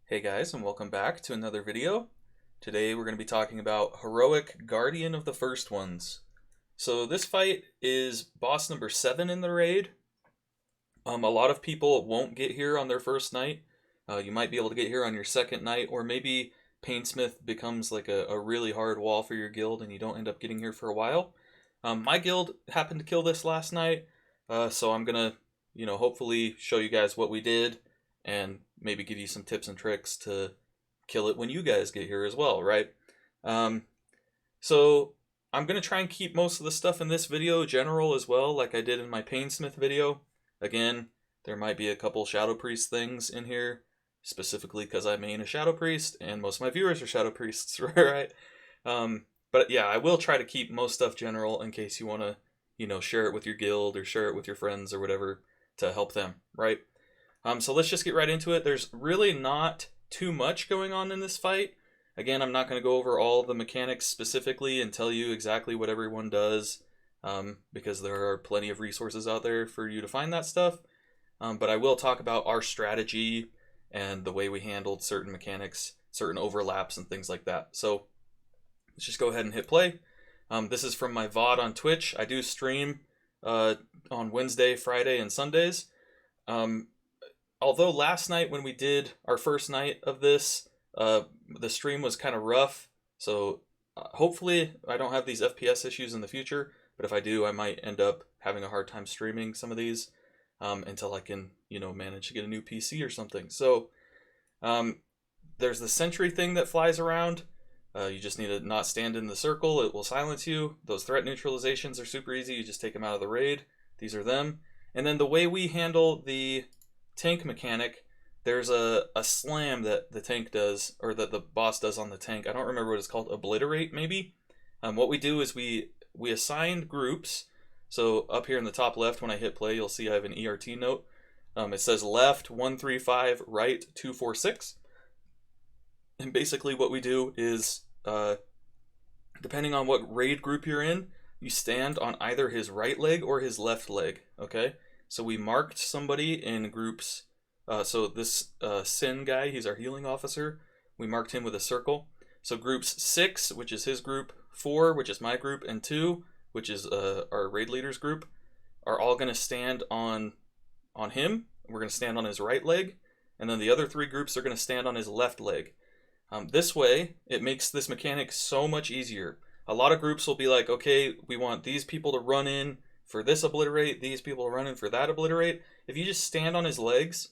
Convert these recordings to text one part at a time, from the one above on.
Hey guys, and welcome back to another video. Today we're going to be talking about Heroic Guardian of the First Ones. So this fight is boss number 7 in the raid. A lot of people won't get here on their first night. You might be able to get here on your second night, or maybe Painsmith becomes like a really hard wall for your guild and you don't end up getting here for a while. My guild happened to kill this last night, so I'm going to, hopefully show you guys what we did and maybe give you some tips and tricks to kill it when you guys get here as well, right? So I'm going to try and keep most of the stuff in this video general as well, like I did in my Painsmith video. Again, there might be a couple Shadow Priest things in here, specifically because I main a Shadow Priest, and most of my viewers are Shadow Priests, right? But yeah, I will try to keep most stuff general in case you want to, share it with your guild or share it with your friends or whatever to help them, right? So let's just get right into it. There's really not too much going on in this fight. Again, I'm not going to go over all the mechanics specifically and tell you exactly what everyone does, because there are plenty of resources out there for you to find that stuff. But I will talk about our strategy and the way we handled certain mechanics, certain overlaps, and things like that. So let's just go ahead and hit play. This is from my VOD on Twitch. I do stream on Wednesday, Friday, and Sundays. Although last night when we did our first night of this, the stream was kind of rough, so hopefully I don't have these FPS issues in the future, but if I do, I might end up having a hard time streaming some of these until I can, manage to get a new PC or something. So there's the Sentry thing that flies around. You just need to not stand in the circle. It will silence you. Those threat neutralizations are super easy. You just take them out of the raid. These are them. And then the way we handle the tank mechanic, there's a slam that the tank does, or that the boss does on the tank. I don't remember what it's called. Obliterate, maybe? What we do is we assign groups. So up here in the top left, when I hit play, you'll see I have an ERT note. It says left 135, right 246. And basically what we do is, depending on what raid group you're in, you stand on either his right leg or his left leg, okay? So we marked somebody in groups. So this Sin guy, he's our healing officer. We marked him with a circle. So groups 6, which is his group, 4, which is my group, and 2, which is our raid leader's group, are all going to stand on him. We're going to stand on his right leg. And then the other 3 groups are going to stand on his left leg. This way, it makes this mechanic so much easier. A lot of groups will be like, okay, we want these people to run in for this obliterate, these people to run in for that obliterate. If you just stand on his legs,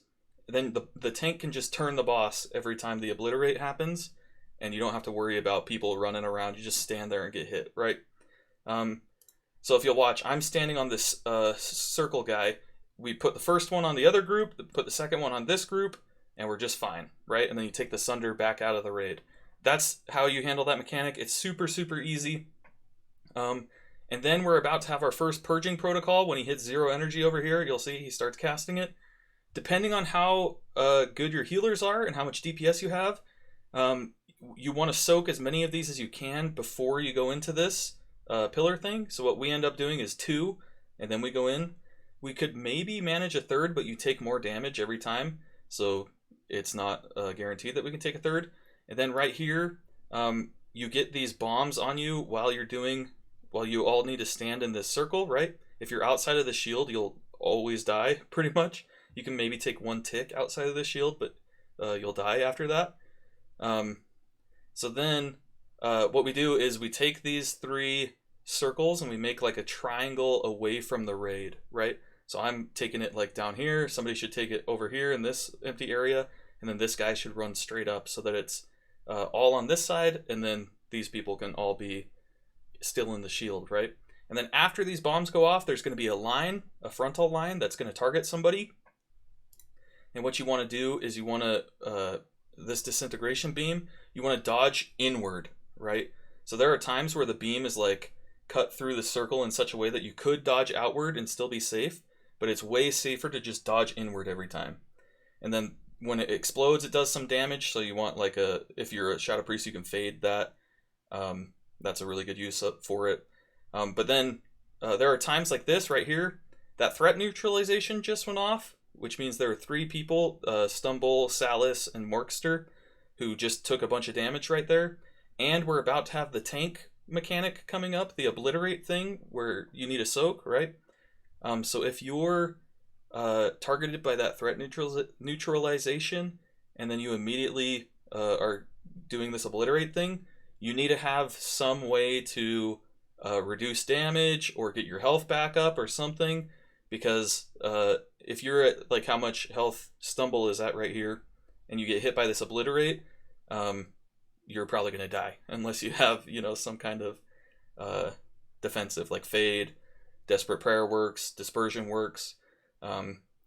then the tank can just turn the boss every time the obliterate happens, and you don't have to worry about people running around. You just stand there and get hit, right? So if you'll watch, I'm standing on this circle guy. We put the first one on the other group, put the second one on this group, and we're just fine, right? And then you take the Sunder back out of the raid. That's how you handle that mechanic. It's super, super easy. And then we're about to have our first purging protocol. When he hits 0 energy over here, you'll see he starts casting it. Depending on how good your healers are and how much DPS you have, you want to soak as many of these as you can before you go into this pillar thing. So what we end up doing is 2, and then we go in. We could maybe manage a 3rd, but you take more damage every time. So it's not guaranteed that we can take a 3rd. And then right here, you get these bombs on you while you all need to stand in this circle, right? If you're outside of the shield, you'll always die, pretty much. You can maybe take 1 tick outside of the shield, but you'll die after that. So then what we do is we take these 3 circles and we make like a triangle away from the raid, right? So I'm taking it like down here. Somebody should take it over here in this empty area, and then this guy should run straight up so that it's all on this side, and then these people can all be still in the shield, right? And then after these bombs go off, there's going to be a line, a frontal line that's going to target somebody. And what you want to do is you want to, this disintegration beam, you want to dodge inward, right? So there are times where the beam is like cut through the circle in such a way that you could dodge outward and still be safe, but it's way safer to just dodge inward every time. And then when it explodes, it does some damage, so you want like if you're a Shadow Priest, you can fade that. That's a really good use for it. But then there are times like this right here, that threat neutralization just went off. which means there are 3 people, Stumble, Salis, and Morkster, who just took a bunch of damage right there. And we're about to have the tank mechanic coming up, the Obliterate thing, where you need a soak, right? So if you're targeted by that threat neutralization, and then you immediately are doing this Obliterate thing, you need to have some way to reduce damage or get your health back up or something, because if you're at like how much health Stumble is at right here, and you get hit by this Obliterate, you're probably going to die unless you have, you know, some kind of defensive, like Fade. Desperate Prayer works, Dispersion works,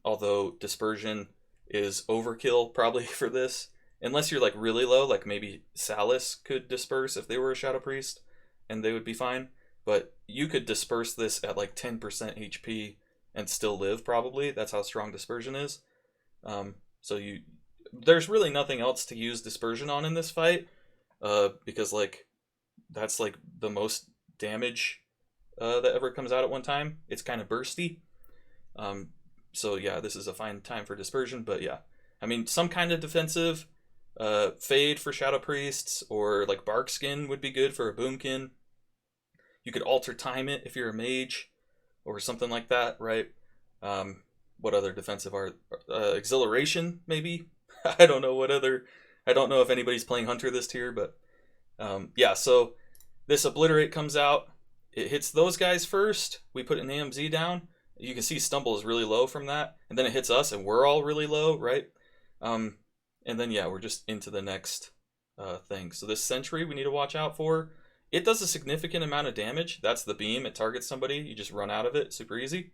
although Dispersion is overkill probably for this, unless you're like really low, like maybe Salis could disperse if they were a Shadow Priest, and they would be fine, but you could disperse this at like 10% HP and still live probably. That's how strong Dispersion is. So there's really nothing else to use Dispersion on in this fight, because like that's like the most damage that ever comes out at one time. It's kind of bursty. So yeah, this is a fine time for Dispersion, but yeah. I mean, some kind of defensive, Fade for Shadow Priests, or like Barkskin would be good for a Boomkin. You could alter time it if you're a mage, or something like that, right? What other defensive are, Exhilaration, maybe? I don't know if anybody's playing Hunter this tier, but yeah, so this Obliterate comes out. It hits those guys first. We put an AMZ down. You can see Stumble is really low from that. And then it hits us, and we're all really low, right? And then, yeah, we're just into the next thing. So this Sentry we need to watch out for. It does a significant amount of damage. That's the beam. It targets somebody. You just run out of it. Super easy.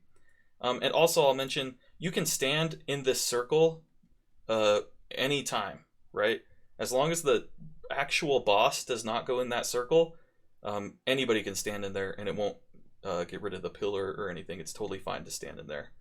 And also, I'll mention, you can stand in this circle anytime, right? As long as the actual boss does not go in that circle, anybody can stand in there, and it won't get rid of the pillar or anything. It's totally fine to stand in there.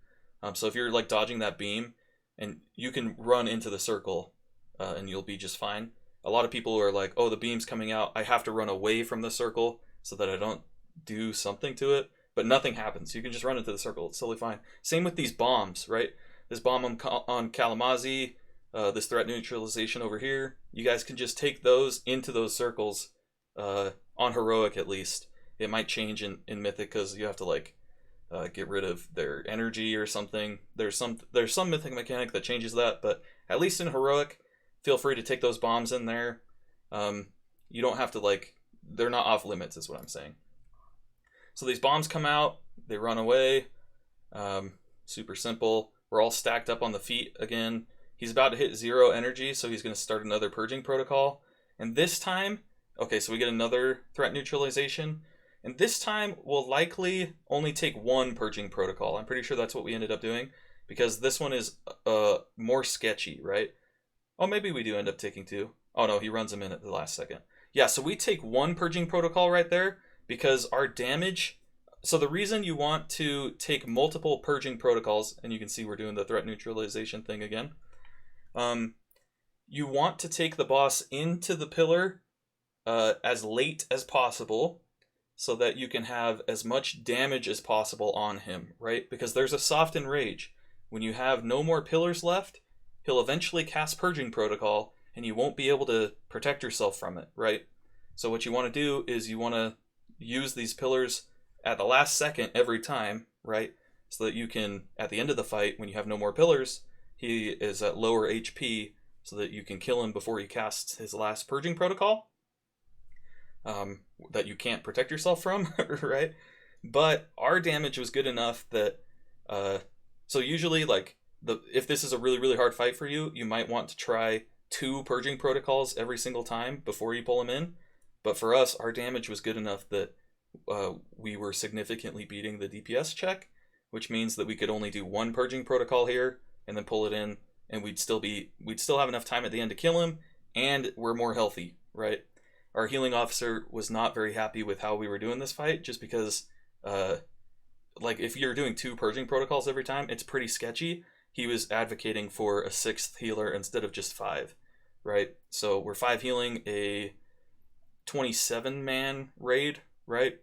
So if you're like dodging that beam, and you can run into the circle, and you'll be just fine. A lot of people are like, oh, the beam's coming out, I have to run away from the circle so that I don't do something to it, but nothing happens. You can just run into the circle. It's totally fine. Same with these bombs, right? This bomb on Kalamazi, this threat neutralization over here. You guys can just take those into those circles, on Heroic at least. It might change in Mythic because you have to like get rid of their energy or something. There's some Mythic mechanic that changes that, but at least in Heroic, feel free to take those bombs in there. You don't have to like, they're not off limits is what I'm saying. So these bombs come out, they run away. Super simple. We're all stacked up on the feet again. He's about to hit 0 energy, so he's going to start another Purging Protocol. And this time, okay, so we get another threat neutralization. And this time, we'll likely only take 1 Purging Protocol. I'm pretty sure that's what we ended up doing, because this one is more sketchy, right? Oh, maybe we do end up taking 2. Oh no, he runs them in at the last second. Yeah, so we take 1 Purging Protocol right there, because our damage... So the reason you want to take multiple Purging Protocols, and you can see we're doing the threat neutralization thing again, you want to take the boss into the pillar as late as possible, so that you can have as much damage as possible on him, right? Because there's a soft enrage. When you have no more pillars left, he'll eventually cast Purging Protocol, and you won't be able to protect yourself from it, right? So what you want to do is you want to use these pillars at the last second every time, right? So that you can, at the end of the fight, when you have no more pillars, he is at lower HP, so that you can kill him before he casts his last Purging Protocol. That you can't protect yourself from, right? But our damage was good enough that, so usually, like, if this is a really, really hard fight for you, you might want to try 2 Purging Protocols every single time before you pull him in. But for us, our damage was good enough that we were significantly beating the DPS check, which means that we could only do 1 Purging Protocol here and then pull it in, and we'd still have enough time at the end to kill him, and we're more healthy, right? Our healing officer was not very happy with how we were doing this fight, just because, like, if you're doing 2 Purging Protocols every time, it's pretty sketchy. He was advocating for a 6th healer instead of just 5, right? So we're 5 healing a 27-man raid, right?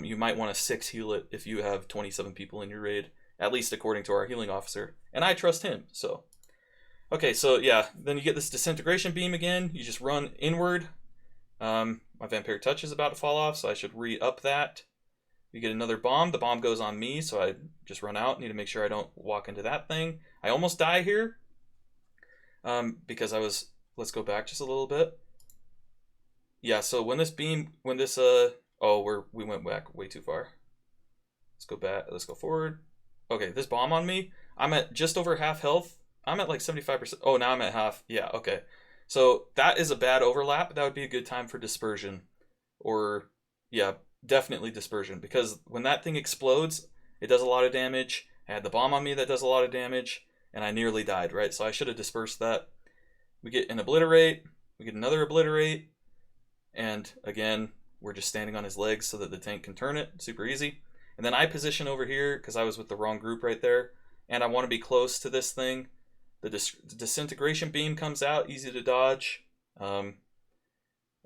You might want to 6 heal it if you have 27 people in your raid, at least according to our healing officer. And I trust him, so. Okay, so yeah, then you get this disintegration beam again. You just run inward. My vampiric touch is about to fall off, so I should re-up that. You get another bomb. The bomb goes on me, so I just run out. Need to make sure I don't walk into that thing. I almost die here. Because I was... Let's go back just a little bit. Yeah, so when this beam... Oh, we went back way too far. Let's go back. Let's go forward. Okay, this bomb on me. I'm at just over half health. I'm at like 75%. Oh, now I'm at half. Yeah, okay. So that is a bad overlap. That would be a good time for dispersion. Or, yeah, definitely dispersion. Because when that thing explodes, it does a lot of damage. I had the bomb on me that does a lot of damage. And I nearly died, right? So I should have dispersed that. We get an obliterate. We get another obliterate. And again, we're just standing on his legs so that the tank can turn it. Super easy. And then I position over here because I was with the wrong group right there. And I want to be close to this thing. The disintegration beam comes out, easy to dodge.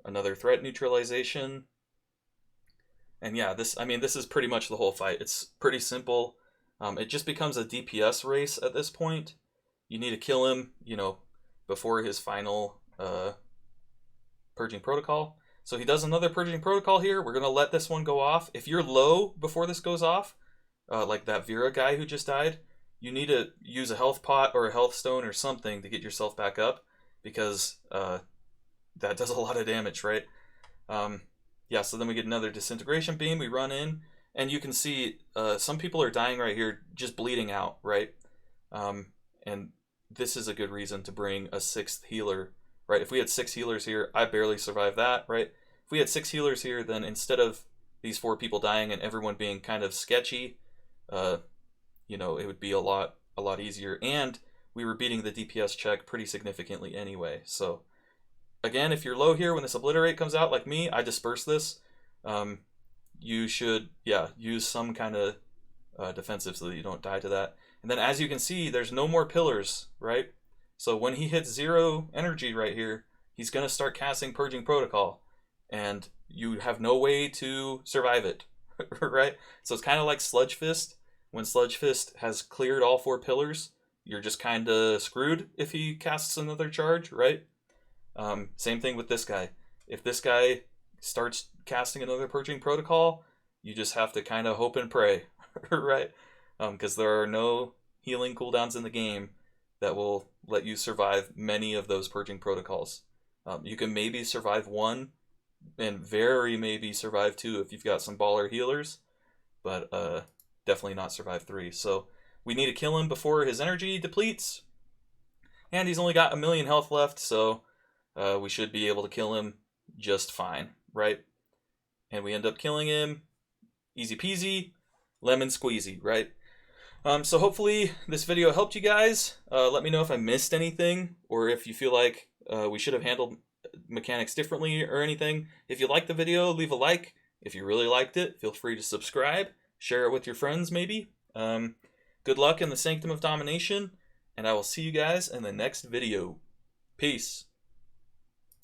Another threat neutralization. And yeah, this is pretty much the whole fight. It's pretty simple. It just becomes a DPS race at this point. You need to kill him, before his final purging protocol. So he does another purging protocol here. We're going to let this one go off. If you're low before this goes off, like that Vera guy who just died, you need to use a health pot or a health stone or something to get yourself back up, because that does a lot of damage, right? Yeah, so then we get another disintegration beam. We run in, and you can see some people are dying right here, just bleeding out, right? And this is a good reason to bring a 6th healer, right? If we had 6 healers here, I barely survived that, right? If we had 6 healers here, then instead of these 4 people dying and everyone being kind of sketchy, it would be a lot easier. And we were beating the DPS check pretty significantly anyway. So again, if you're low here when this obliterate comes out, like me, I disperse this. You should, use some kind of defensive so that you don't die to that. And then as you can see, there's no more pillars, right? So when he hits 0 energy right here, he's going to start casting Purging Protocol. And you have no way to survive it, right? So it's kind of like Sludge Fist. When Sludge Fist has cleared all 4 pillars, you're just kind of screwed if he casts another charge, right? Same thing with this guy. If this guy starts casting another Purging Protocol, you just have to kind of hope and pray, right? Because there are no healing cooldowns in the game that will let you survive many of those Purging Protocols. You can maybe survive 1, and very maybe survive 2 if you've got some baller healers, but definitely not survive 3. So we need to kill him before his energy depletes, and he's only got 1 million health left, so we should be able to kill him just fine, right? And we end up killing him, easy peasy, lemon squeezy, right? So hopefully this video helped you guys. Let me know if I missed anything, or if you feel like we should have handled mechanics differently or anything. If you liked the video, leave a like. If you really liked it, feel free to subscribe. Share it with your friends, maybe. Good luck in the Sanctum of Domination, and I will see you guys in the next video. Peace.